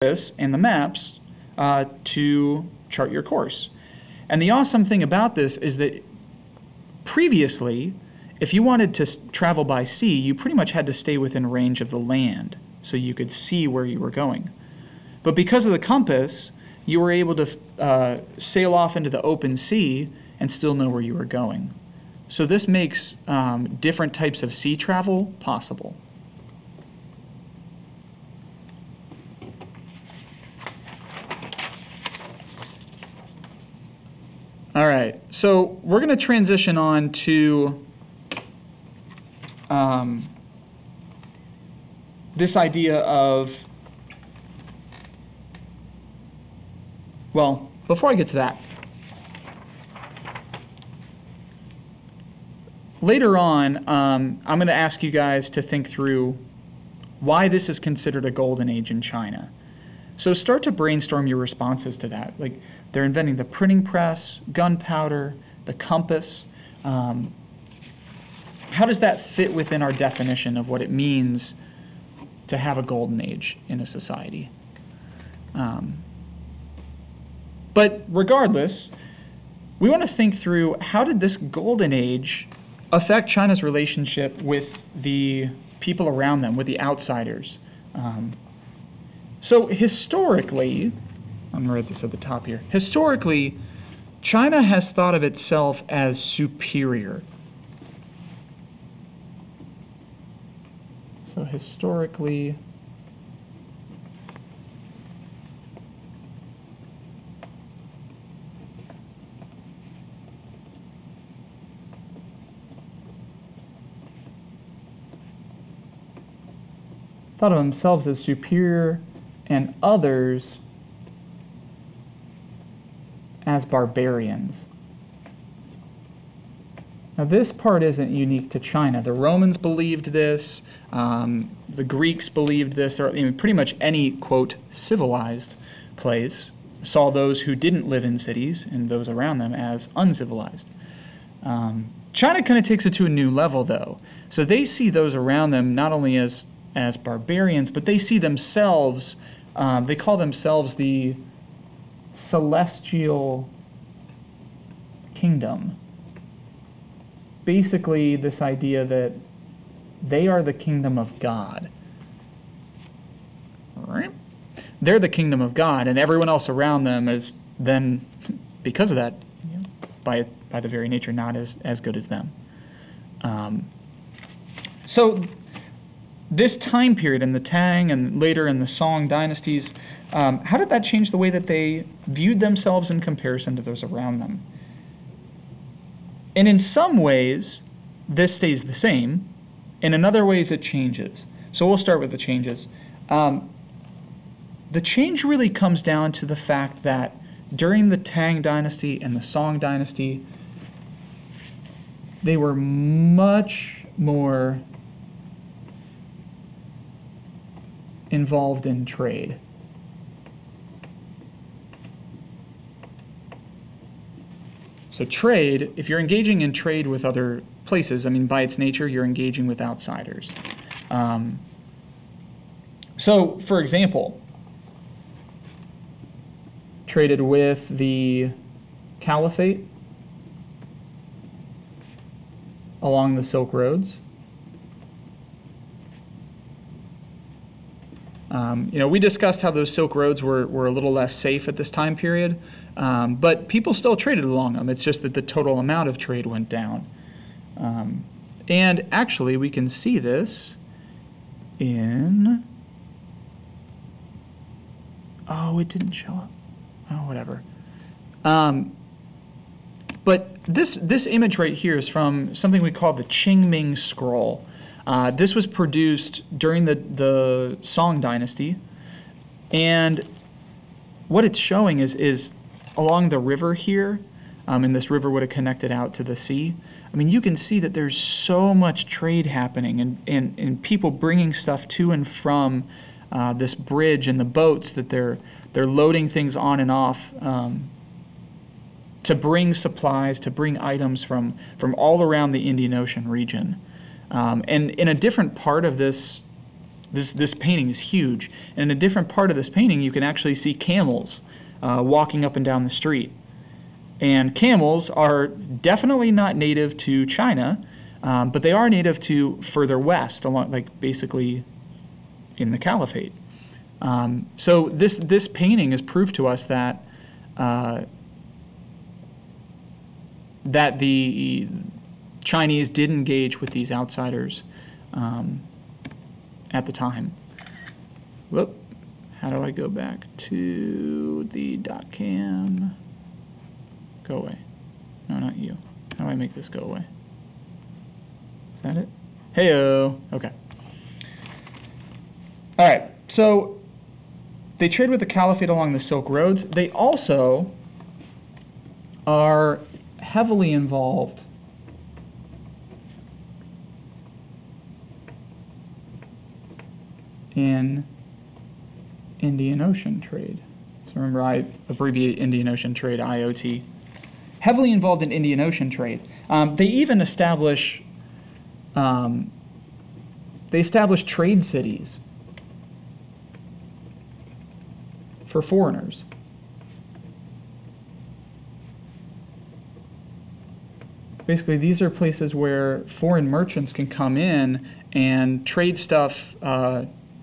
and the maps to chart your course. And the awesome thing about this is that previously, if you wanted to travel by sea, you pretty much had to stay within range of the land so you could see where you were going. But because of the compass, you were able to sail off into the open sea and still know where you were going. So this makes different types of sea travel possible. All right, so we're going to transition on to this idea of, well, before I get to that, later on, I'm going to ask you guys to think through why this is considered a golden age in China. So start to brainstorm your responses to that. Like, they're inventing the printing press, gunpowder, the compass. How does that fit within our definition of what it means to have a golden age in a society? But regardless, we want to think through, how did this golden age affect China's relationship with the people around them, with the outsiders? So historically, I'm going to write this at the top here. Historically, China has thought of itself as superior. So historically, thought of themselves as superior and others as barbarians. Now this part isn't unique to China. The Romans believed this, the Greeks believed this, or pretty much any, quote, civilized place saw those who didn't live in cities and those around them as uncivilized. China kind of takes it to a new level, though. So they see those around them not only as barbarians, but they see themselves, they call themselves the celestial kingdom. Basically, this idea that they are the kingdom of God. All right? They're the kingdom of God, and everyone else around them is then, because of that, by the very nature, not as good as them. So this time period in the Tang and later in the Song dynasties, how did that change the way that they viewed themselves in comparison to those around them? And in some ways, this stays the same. And in other ways, it changes. So we'll start with the changes. The change really comes down to the fact that during the Tang dynasty and the Song dynasty, they were much more involved in trade. So trade, if you're engaging in trade with other places, I mean, by its nature, you're engaging with outsiders. So, for example, traded with the Caliphate along the Silk Roads. We discussed how those Silk Roads were a little less safe at this time period, but people still traded along them. It's just that the total amount of trade went down. And actually, we can see this in... Oh, it didn't show up. Oh, whatever. But this image right here is from something we call the Qingming Scroll. This was produced during the Song dynasty, and what it's showing is along the river here, and this river would have connected out to the sea. I mean, you can see that there's so much trade happening, and people bringing stuff to and from this bridge and the boats that they're loading things on and off to bring supplies, to bring items from all around the Indian Ocean region. And in a different part of this This painting is huge, and in a different part of this painting, you can actually see camels walking up and down the street. And camels are definitely not native to China, but they are native to further west, along, like basically in the Caliphate. So this painting is proof to us that that the Chinese did engage with these outsiders at the time. Whoop. How do I go back to the .cam? Go away. No, not you. How do I make this go away? Is that it? Heyo. Okay. All right. So they trade with the Caliphate along the Silk Roads. They also are heavily involved in Indian Ocean trade. So remember, I abbreviate Indian Ocean trade, IOT. Heavily involved in Indian Ocean trade. They even establish trade cities for foreigners. Basically, these are places where foreign merchants can come in and trade stuff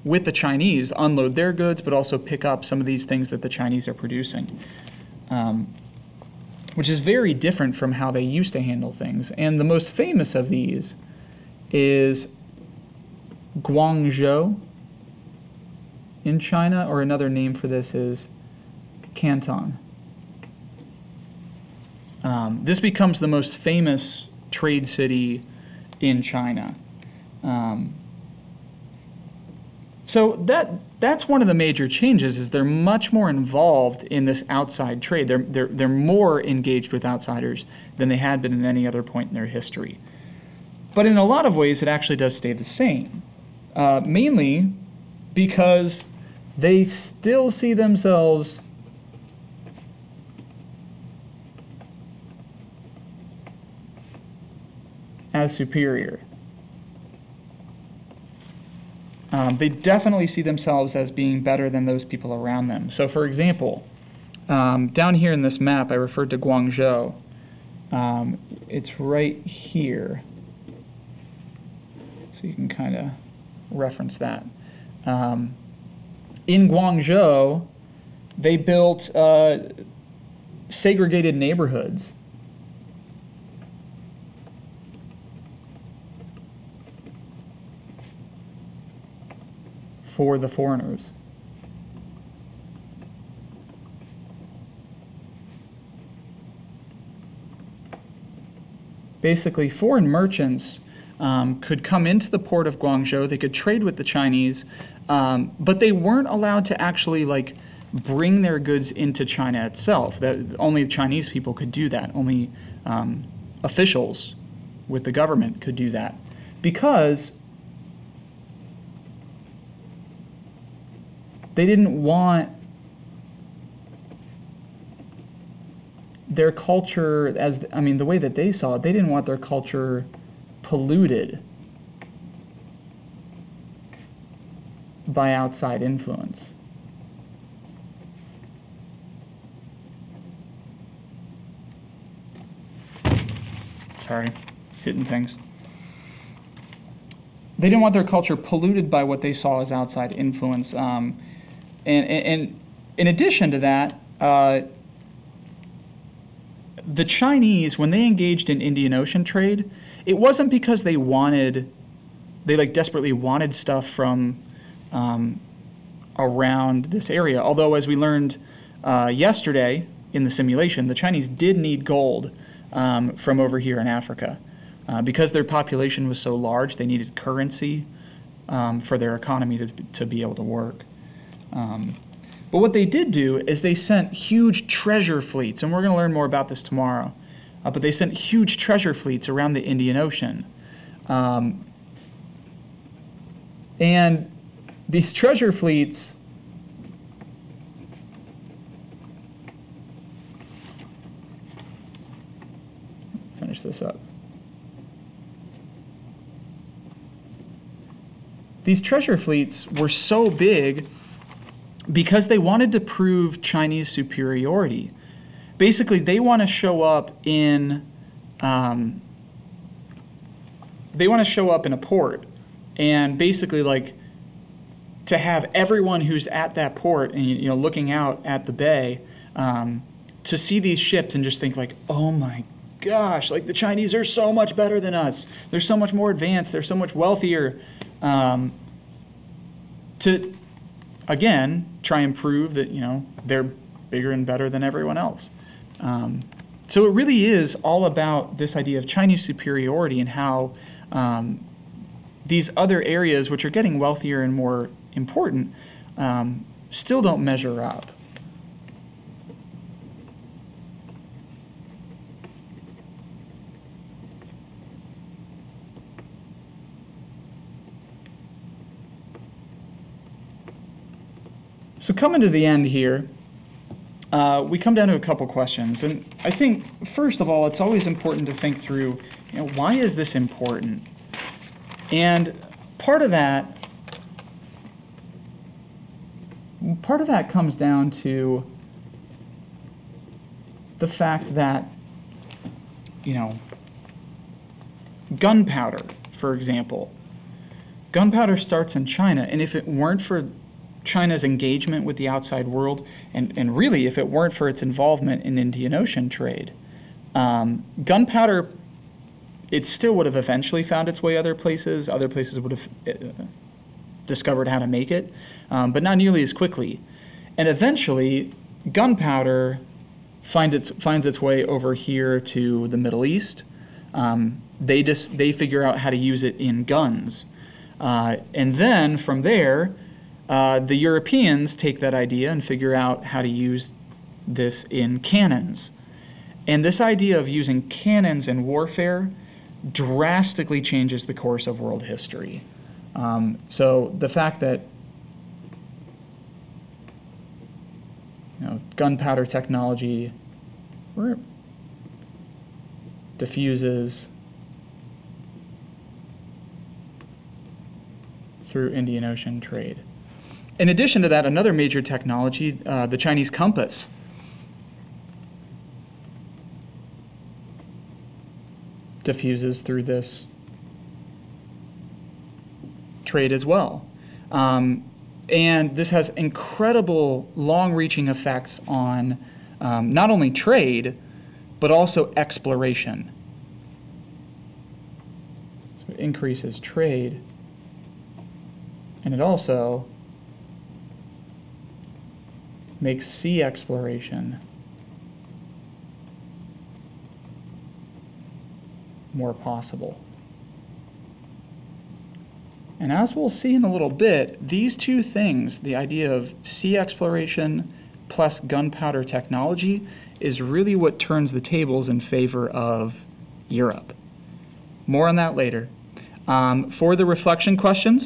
with the Chinese, unload their goods, but also pick up some of these things that the Chinese are producing, which is very different from how they used to handle things. And the most famous of these is Guangzhou in China, or another name for this is Canton. This becomes the most famous trade city in China. So that's one of the major changes, is they're much more involved in this outside trade. They're more engaged with outsiders than they had been at any other point in their history. But in a lot of ways, it actually does stay the same, mainly because they still see themselves as superior. They definitely see themselves as being better than those people around them. So, for example, down here in this map, I referred to Guangzhou. It's right here, so you can kind of reference that. In Guangzhou, they built segregated neighborhoods. For the foreigners. Basically, foreign merchants could come into the port of Guangzhou, they could trade with the Chinese, but they weren't allowed to actually bring their goods into China itself. Only Chinese people could do that. Only officials with the government could do that, because they didn't want their culture, the way that they saw it, they didn't want their culture polluted by outside influence. Sorry, hitting things. They didn't want their culture polluted by what they saw as outside influence. And in addition to that, the Chinese, when they engaged in Indian Ocean trade, it wasn't because they desperately wanted stuff from around this area. Although, as we learned yesterday in the simulation, the Chinese did need gold from over here in Africa. Because their population was so large, they needed currency for their economy to be able to work. But what they did do is they sent huge treasure fleets, and we're going to learn more about this tomorrow, but they sent huge treasure fleets around the Indian Ocean. And these treasure fleets finish this up. these treasure fleets were so big because they wanted to prove Chinese superiority. Basically, they want to show up in a port, and basically like to have everyone who's at that port and looking out at the bay to see these ships and just think like, oh my gosh, like the Chinese are so much better than us. They're so much more advanced. They're so much wealthier. To again try and prove that they're bigger and better than everyone else. So it really is all about this idea of Chinese superiority and how these other areas, which are getting wealthier and more important, still don't measure up. So coming to the end here, we come down to a couple questions, and I think first of all, it's always important to think through, why is this important? And part of that comes down to the fact that, gunpowder, for example. Gunpowder starts in China, and if it weren't for China's engagement with the outside world, and really if it weren't for its involvement in Indian Ocean trade, gunpowder, it still would have eventually found its way other places. Other places would have discovered how to make it, but not nearly as quickly. And eventually, gunpowder finds its way over here to the Middle East. They figure out how to use it in guns, and then from there, the Europeans take that idea and figure out how to use this in cannons. And this idea of using cannons in warfare drastically changes the course of world history. So the fact that gunpowder technology diffuses through Indian Ocean trade. In addition to that, another major technology, the Chinese compass. Diffuses through this trade as well. And this has incredible long-reaching effects on not only trade, but also exploration. So it increases trade, and it also makes sea exploration more possible. And as we'll see in a little bit, these two things, the idea of sea exploration plus gunpowder technology, is really what turns the tables in favor of Europe. More on that later. For the reflection questions,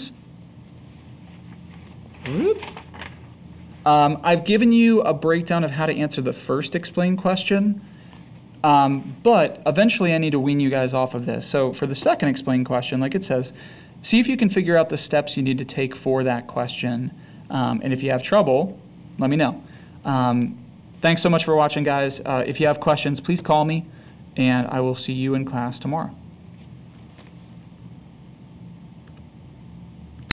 I've given you a breakdown of how to answer the first explain question, but eventually I need to wean you guys off of this. So for the second explain question, like it says, see if you can figure out the steps you need to take for that question, and if you have trouble, let me know. Thanks so much for watching, guys. If you have questions, please call me, and I will see you in class tomorrow.